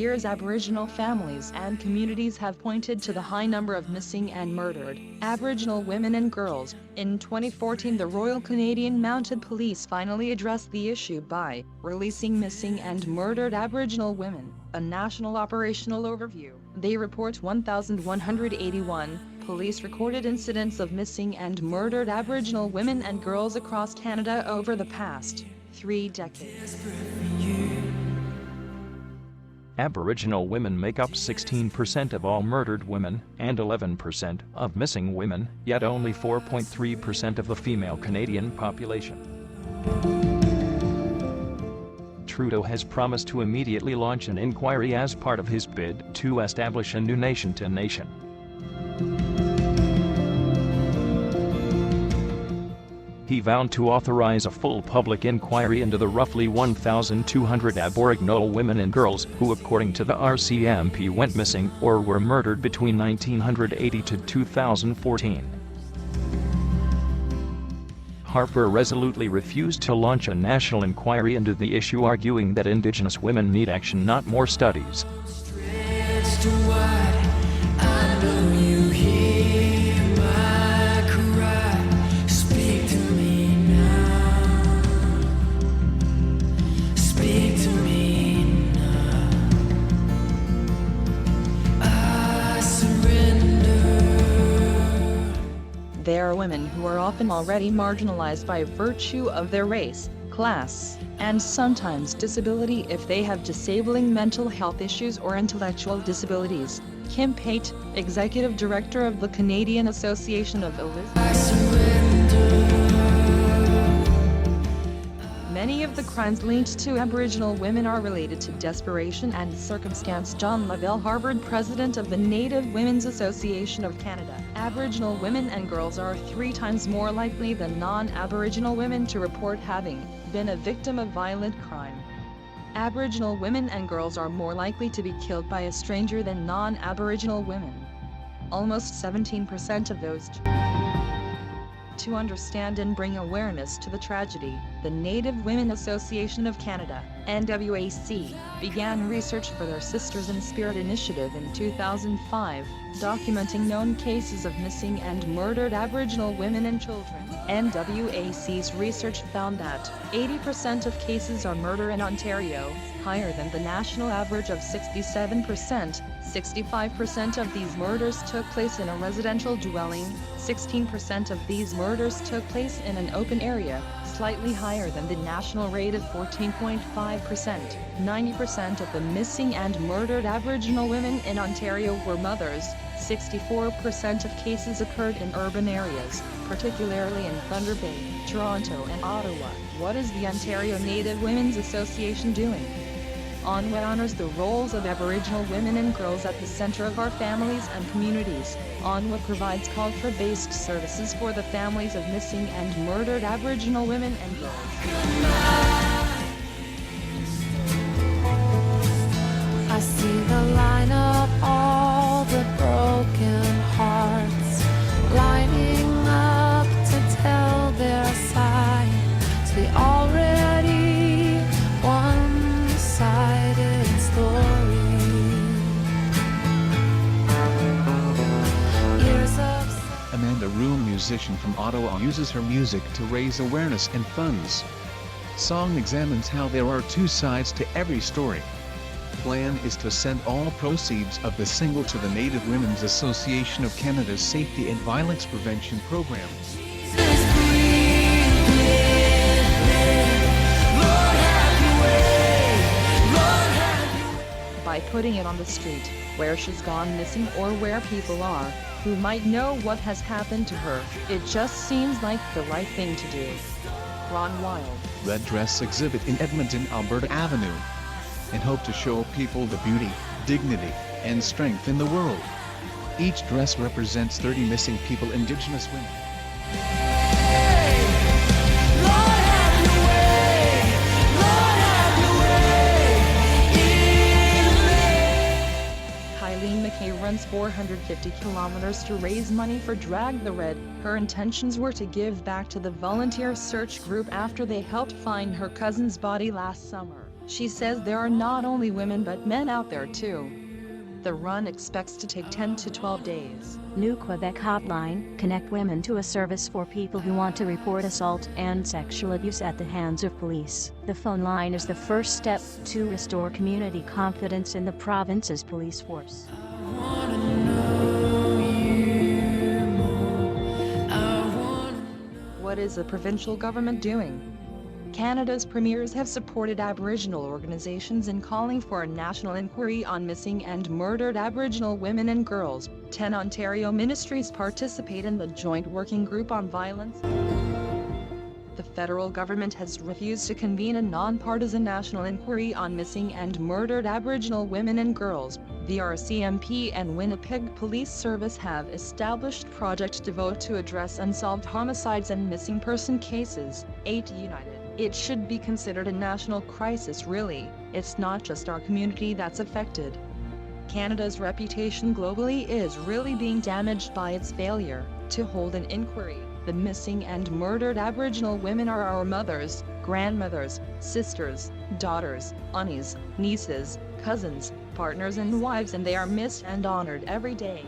years, Aboriginal families and communities have pointed to the high number of missing and murdered Aboriginal women and girls. In 2014, the Royal Canadian Mounted Police finally addressed the issue by releasing Missing and Murdered Aboriginal Women, a national operational overview. They report 1,181 police-recorded incidents of missing and murdered Aboriginal women and girls across Canada over the past 3 decades. Aboriginal women make up 16% of all murdered women, and 11% of missing women, yet only 4.3% of the female Canadian population. Trudeau has promised to immediately launch an inquiry as part of his bid to establish a new nation-to-nation. He vowed to authorize a full public inquiry into the roughly 1,200 Aboriginal women and girls who, according to the RCMP, went missing or were murdered between 1980 to 2014. Harper resolutely refused to launch a national inquiry into the issue, arguing that Indigenous women need action, not more studies. They are women who are often already marginalized by virtue of their race, class, and sometimes disability if they have disabling mental health issues or intellectual disabilities. Kim Pate, Executive Director of the Canadian Association of Many of the crimes linked to Aboriginal women are related to desperation and circumstance. John Lavelle, Harvard President of the Native Women's Association of Canada. Aboriginal women and girls are 3 times more likely than non-Aboriginal women to report having been a victim of violent crime. Aboriginal women and girls are more likely to be killed by a stranger than non-Aboriginal women. Almost 17% of those. To understand and bring awareness to the tragedy, the Native Women Association of Canada, NWAC, began research for their Sisters in Spirit initiative in 2005, documenting known cases of missing and murdered Aboriginal women and children. NWAC's research found that 80% of cases are murder in Ontario, higher than the national average of 67%. 65% of these murders took place in a residential dwelling, 16% of these murders took place in an open area, slightly higher than the national rate of 14.5%. 90% of the missing and murdered Aboriginal women in Ontario were mothers. 64% of cases occurred in urban areas, particularly in Thunder Bay, Toronto and Ottawa. What is the Ontario Native Women's Association doing? ONWA honors the roles of Aboriginal women and girls at the center of our families and communities. ONWA provides culture-based services for the families of missing and murdered Aboriginal women and girls. I see the line of all the broken hearts lining up to tell their side. They already one-sided story. Amanda Room, musician from Ottawa, uses her music to raise awareness and funds. Song examines how there are 2 sides to every story. Plan is to send all proceeds of the single to the Native Women's Association of Canada's Safety and Violence Prevention Program. By putting it on the street, where she's gone missing or where people are, who might know what has happened to her, it just seems like the right thing to do. Ron Wild. Red Dress exhibit in Edmonton, Alberta Avenue, and hope to show people the beauty, dignity, and strength in the world. Each dress represents 30 missing people, Indigenous women. McKay runs 450 kilometers to raise money for Drag the Red. Her intentions were to give back to the volunteer search group after they helped find her cousin's body last summer. She says there are not only women but men out there too. The run expects to take 10 to 12 days. New Quebec Hotline, connect women to a service for people who want to report assault and sexual abuse at the hands of police. The phone line is the first step to restore community confidence in the province's police force. What is the provincial government doing? Canada's premiers have supported Aboriginal organizations in calling for a national inquiry on missing and murdered Aboriginal women and girls. 10 Ontario ministries participate in the Joint Working Group on Violence. The federal government has refused to convene a non-partisan national inquiry on missing and murdered Aboriginal women and girls. The RCMP and Winnipeg Police Service have established Project Devote to address unsolved homicides and missing person cases. 8 United. It should be considered a national crisis really. It's not just our community that's affected. Canada's reputation globally is really being damaged by its failure to hold an inquiry. The missing and murdered Aboriginal women are our mothers, grandmothers, sisters, daughters, aunties, nieces, cousins, partners and wives, and they are missed and honored every day.